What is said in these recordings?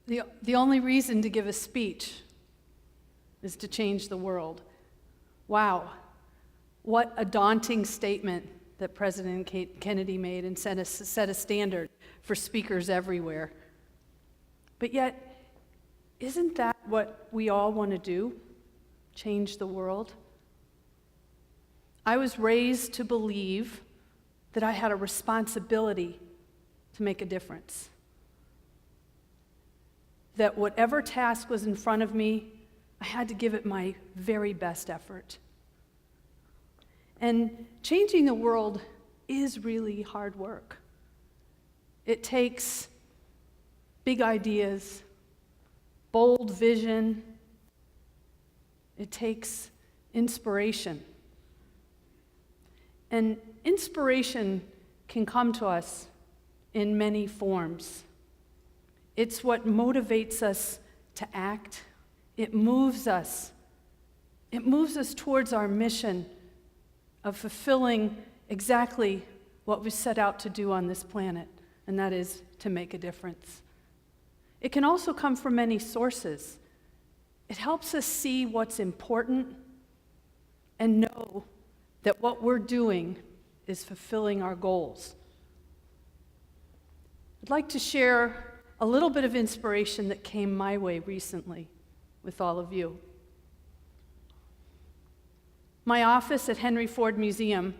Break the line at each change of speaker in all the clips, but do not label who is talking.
The only reason to give a speech is to change the world. Wow, what a daunting statement that President Kennedy made and set a standard for speakers everywhere. But yet, isn't that what we all want to do? Change the world? I was raised to believe that I had a responsibility to make a difference. That whatever task was in front of me, I had to give it my very best effort. And changing the world is really hard work. It takes big ideas, bold vision. It takes inspiration. And inspiration can come to us in many forms. It's what motivates us to act. It moves us. It moves us towards our mission of fulfilling exactly what we set out to do on this planet, and that is to make a difference. It can also come from many sources. It helps us see what's important and know that what we're doing is fulfilling our goals. I'd like to share a little bit of inspiration that came my way recently with all of you. My office at Henry Ford Museum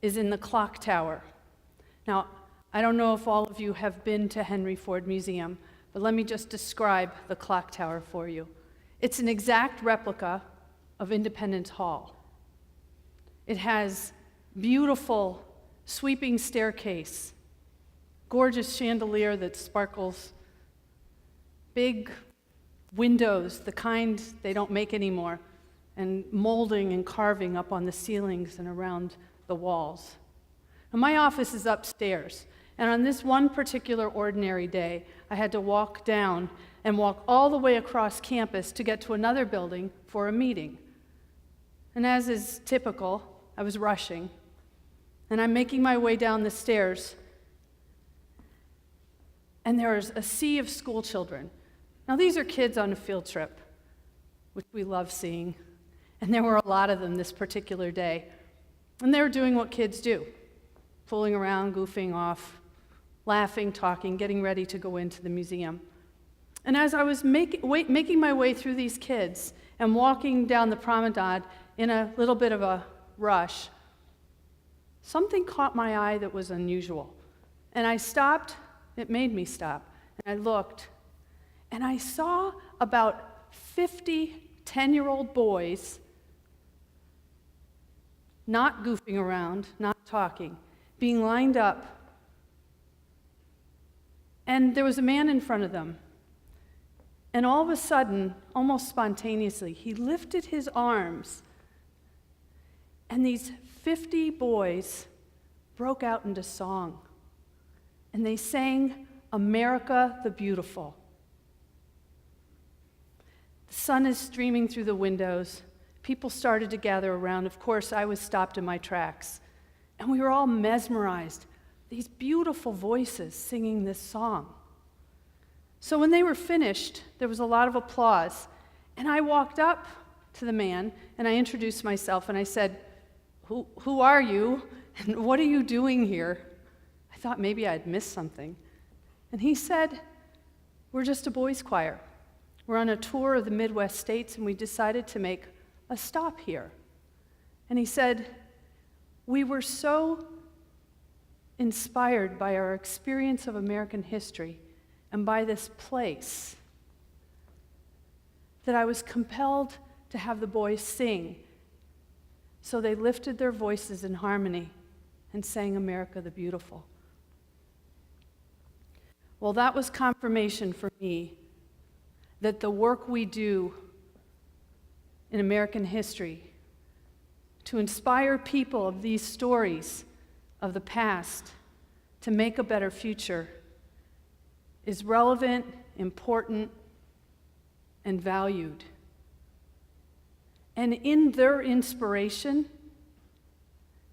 is in the clock tower. Now, I don't know if all of you have been to Henry Ford Museum, but let me just describe the clock tower for you. It's an exact replica of Independence Hall. It has beautiful sweeping staircase, gorgeous chandelier that sparkles, big windows, the kind they don't make anymore, and molding and carving up on the ceilings and around the walls. Now, my office is upstairs, and on this one particular ordinary day, I had to walk down and walk all the way across campus to get to another building for a meeting. And as is typical, I was rushing, and I'm making my way down the stairs, and there's a sea of school children. Now, these are kids on a field trip, which we love seeing, and there were a lot of them this particular day. And they were doing what kids do, fooling around, goofing off, laughing, talking, getting ready to go into the museum. And as I was making my way through these kids and walking down the promenade in a little bit of a rush, something caught my eye that was unusual. And I stopped, it made me stop, and I looked, and I saw about 50 10-year-old boys not goofing around, not talking, being lined up. And there was a man in front of them. And all of a sudden, almost spontaneously, he lifted his arms, and these 50 boys broke out into song. And they sang "America the Beautiful." The sun is streaming through the windows. People started to gather around. Of course, I was stopped in my tracks. And we were all mesmerized. These beautiful voices singing this song. So when they were finished, there was a lot of applause. And I walked up to the man, and I introduced myself, and I said, Who are you, and what are you doing here? I thought maybe I'd missed something. And he said, "We're just a boys' choir. We're on a tour of the Midwest states, and we decided to make a stop here." And he said, "We were so inspired by our experience of American history and by this place that I was compelled to have the boys sing." So they lifted their voices in harmony and sang "America the Beautiful." Well, that was confirmation for me that the work we do in American history to inspire people of these stories of the past to make a better future is relevant, important, and valued. And in their inspiration,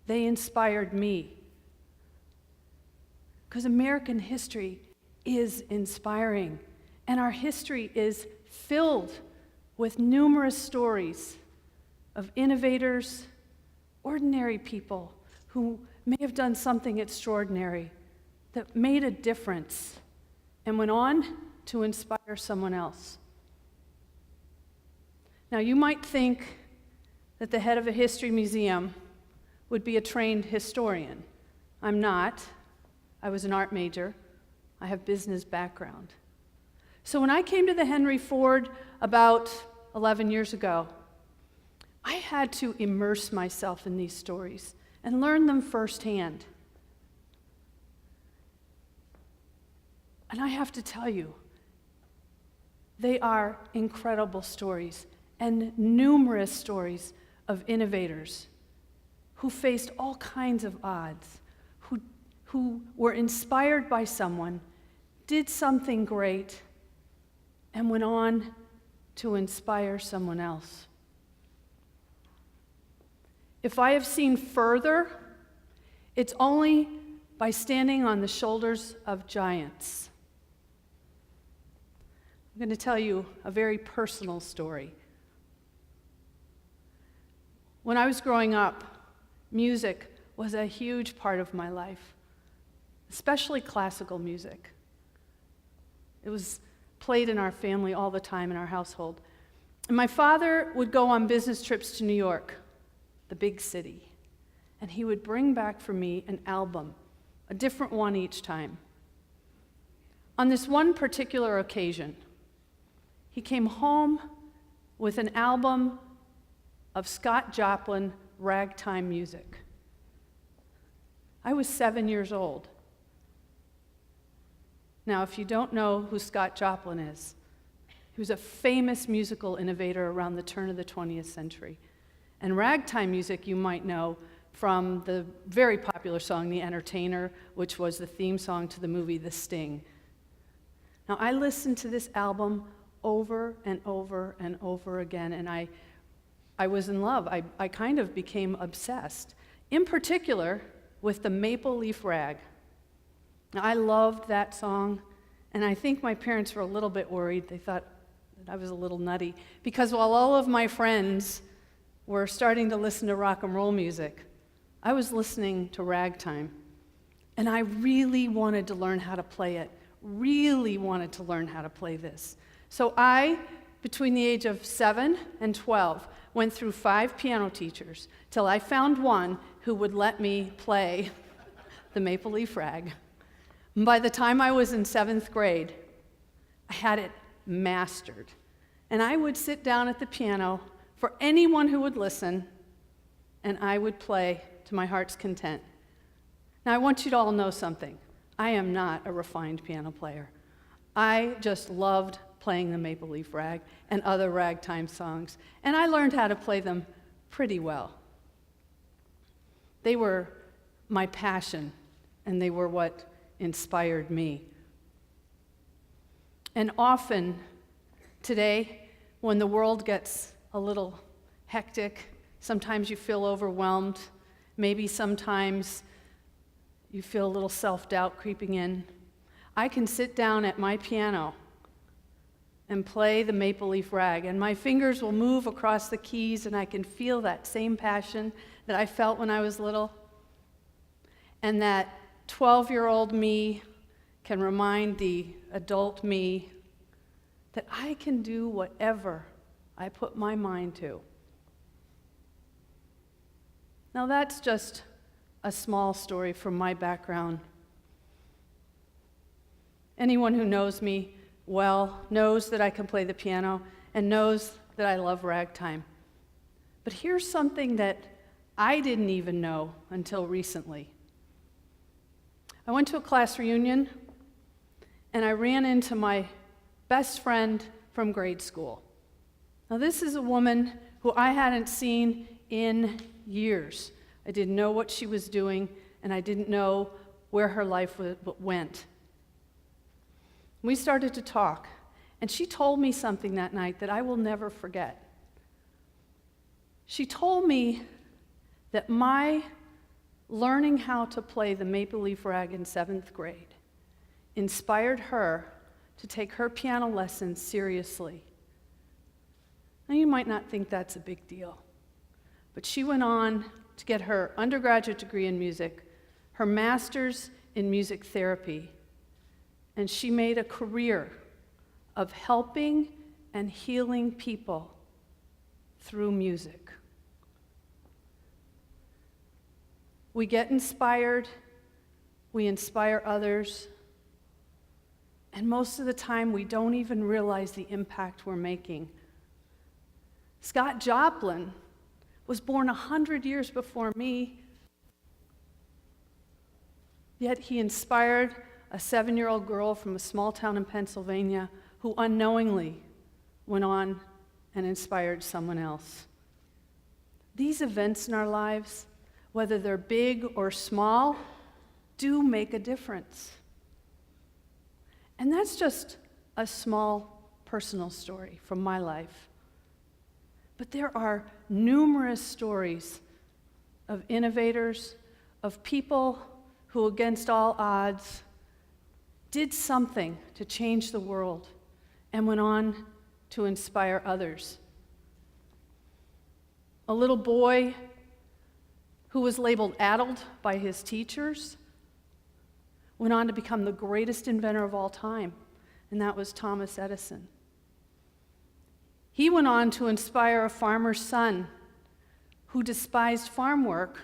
they inspired me. Because American history is inspiring, And our history is filled with numerous stories of innovators, ordinary people who may have done something extraordinary that made a difference and went on to inspire someone else. Now, you might think that the head of a history museum would be a trained historian. I'm not. I was an art major. I have business background. So when I came to the Henry Ford about 11 years ago, I had to immerse myself in these stories and learn them firsthand. And I have to tell you, they are incredible stories and numerous stories of innovators who faced all kinds of odds, who were inspired by someone, did something great, and went on to inspire someone else. If I have seen further, it's only by standing on the shoulders of giants. I'm going to tell you a very personal story. When I was growing up, music was a huge part of my life, especially classical music. It was played in our family all the time in our household. And my father would go on business trips to New York, the big city, and he would bring back for me an album, a different one each time. On this one particular occasion, he came home with an album of Scott Joplin ragtime music. I was 7 years old. Now, if you don't know who Scott Joplin is, he was a famous musical innovator around the turn of the 20th century. And ragtime music you might know from the very popular song, The Entertainer, which was the theme song to the movie The Sting. Now, I listened to this album over and over and over again, and I was in love. I kind of became obsessed, in particular with the Maple Leaf Rag. Now, I loved that song, and I think my parents were a little bit worried. They thought that I was a little nutty, because while all of my friends were starting to listen to rock and roll music, I was listening to ragtime, and I really wanted to learn how to play it, really wanted to learn how to play this. So I, between the age of 7 and 12, went through 5 piano teachers till I found one who would let me play the Maple Leaf Rag. And by the time I was in 7th grade, I had it mastered. And I would sit down at the piano for anyone who would listen, and I would play to my heart's content. Now, I want you to all know something. I am not a refined piano player. I just loved playing the Maple Leaf Rag and other ragtime songs, and I learned how to play them pretty well. They were my passion, and they were what inspired me. And often today, when the world gets a little hectic, sometimes you feel overwhelmed, maybe sometimes you feel a little self-doubt creeping in, I can sit down at my piano and play the Maple Leaf Rag, and my fingers will move across the keys, and I can feel that same passion that I felt when I was little. And that 12-year-old me can remind the adult me that I can do whatever I put my mind to. Now, that's just a small story from my background. Anyone who knows me well knows that I can play the piano and knows that I love ragtime. But here's something that I didn't even know until recently. I went to a class reunion, and I ran into my best friend from grade school. Now, this is a woman who I hadn't seen in years. I didn't know what she was doing, and I didn't know where her life went. We started to talk, and she told me something that night that I will never forget. She told me that my learning how to play the Maple Leaf Rag in 7th grade inspired her to take her piano lessons seriously. Now, you might not think that's a big deal, but she went on to get her undergraduate degree in music, her master's in music therapy, and she made a career of helping and healing people through music. We get inspired, we inspire others, and most of the time we don't even realize the impact we're making. Scott Joplin was born 100 years before me, yet he inspired a 7-year-old girl from a small town in Pennsylvania who unknowingly went on and inspired someone else. These events in our lives, whether they're big or small, do make a difference. And that's just a small personal story from my life. But there are numerous stories of innovators, of people who, against all odds, did something to change the world and went on to inspire others. A little boy who was labeled addled by his teachers went on to become the greatest inventor of all time, and that was Thomas Edison. He went on to inspire a farmer's son who despised farm work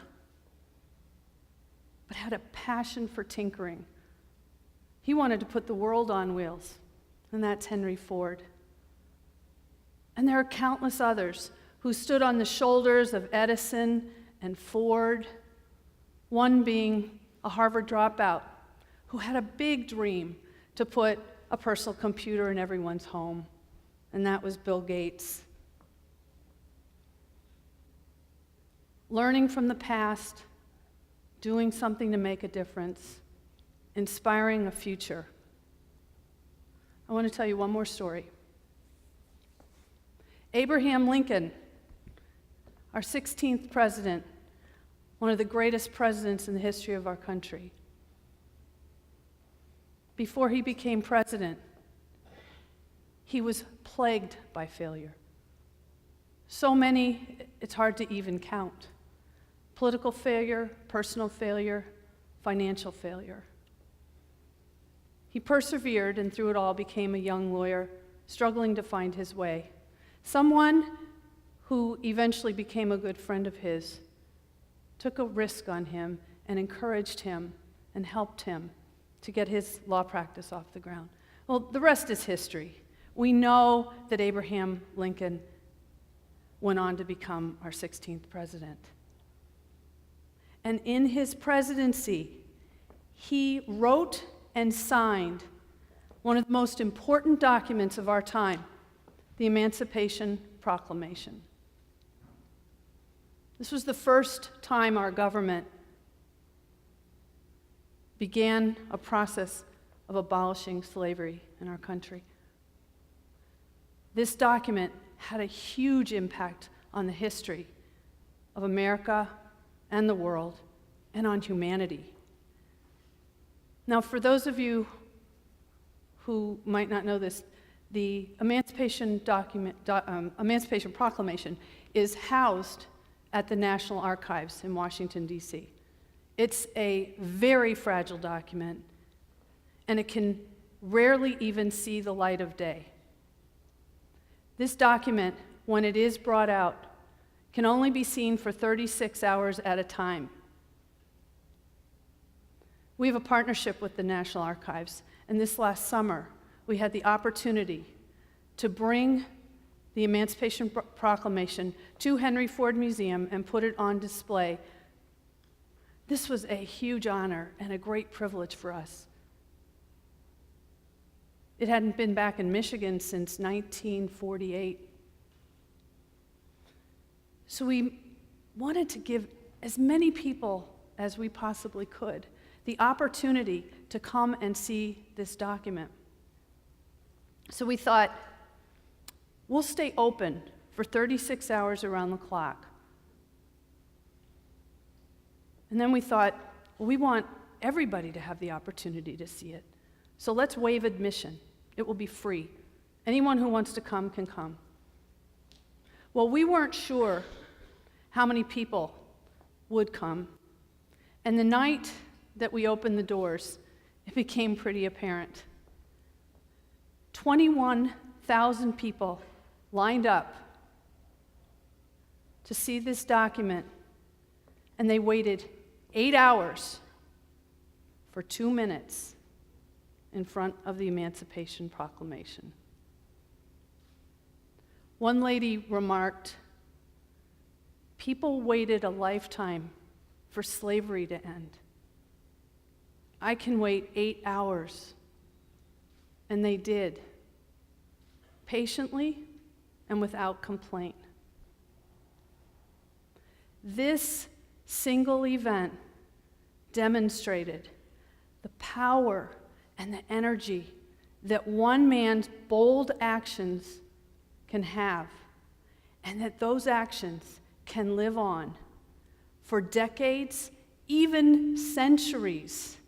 but had a passion for tinkering. He wanted to put the world on wheels, and that's Henry Ford. And there are countless others who stood on the shoulders of Edison and Ford, one being a Harvard dropout who had a big dream to put a personal computer in everyone's home, and that was Bill Gates. Learning from the past, doing something to make a difference, inspiring a future. I want to tell you one more story. Abraham Lincoln, our 16th president, one of the greatest presidents in the history of our country. Before he became president, he was plagued by failure. So many, it's hard to even count. Political failure, personal failure, financial failure. He persevered and through it all became a young lawyer, struggling to find his way. Someone who eventually became a good friend of his took a risk on him and encouraged him and helped him to get his law practice off the ground. Well, the rest is history. We know that Abraham Lincoln went on to become our 16th president. And in his presidency, he wrote and signed one of the most important documents of our time, the Emancipation Proclamation. This was the first time our government began a process of abolishing slavery in our country. This document had a huge impact on the history of America and the world and on humanity. Now, for those of you who might not know this, the Emancipation Proclamation is housed at the National Archives in Washington, D.C. It's a very fragile document, and it can rarely even see the light of day. This document, when it is brought out, can only be seen for 36 hours at a time. We have a partnership with the National Archives, and this last summer, we had the opportunity to bring the Emancipation Proclamation to Henry Ford Museum and put it on display. This was a huge honor and a great privilege for us. It hadn't been back in Michigan since 1948. So we wanted to give as many people as we possibly could the opportunity to come and see this document. So we thought, we'll stay open for 36 hours around the clock. And then we thought, well, we want everybody to have the opportunity to see it. So let's waive admission. It will be free. Anyone who wants to come can come. Well, we weren't sure how many people would come. And the night that we opened the doors, it became pretty apparent. 21,000 people lined up to see this document, and they waited 8 hours for 2 minutes in front of the Emancipation Proclamation. One lady remarked, "People waited a lifetime for slavery to end. I can wait 8 hours." And they did, patiently and without complaint. This single event demonstrated the power and the energy that one man's bold actions can have, and that those actions can live on for decades, even centuries,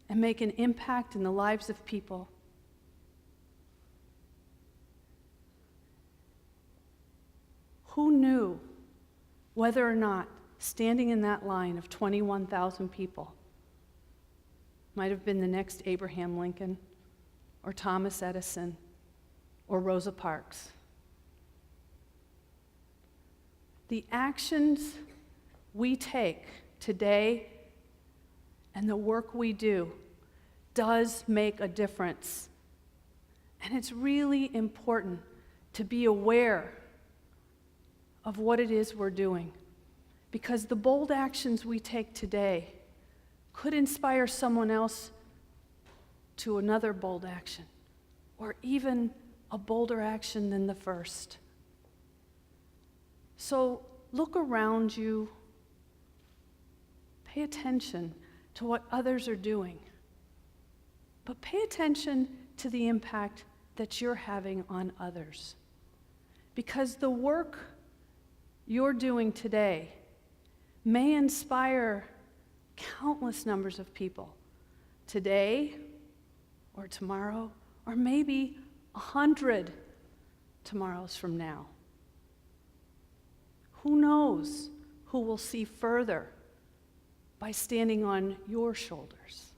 and make an impact in the lives of people. Who knew whether or not standing in that line of 21,000 people might have been the next Abraham Lincoln or Thomas Edison or Rosa Parks? The actions we take today and the work we do does make a difference. And it's really important to be aware of what it is we're doing, because the bold actions we take today could inspire someone else to another bold action, or even a bolder action than the first. So look around you, pay attention to what others are doing, but pay attention to the impact that you're having on others. Because the work you're doing today may inspire countless numbers of people today or tomorrow, or maybe 100 tomorrows from now. Who knows who will see further by standing on your shoulders?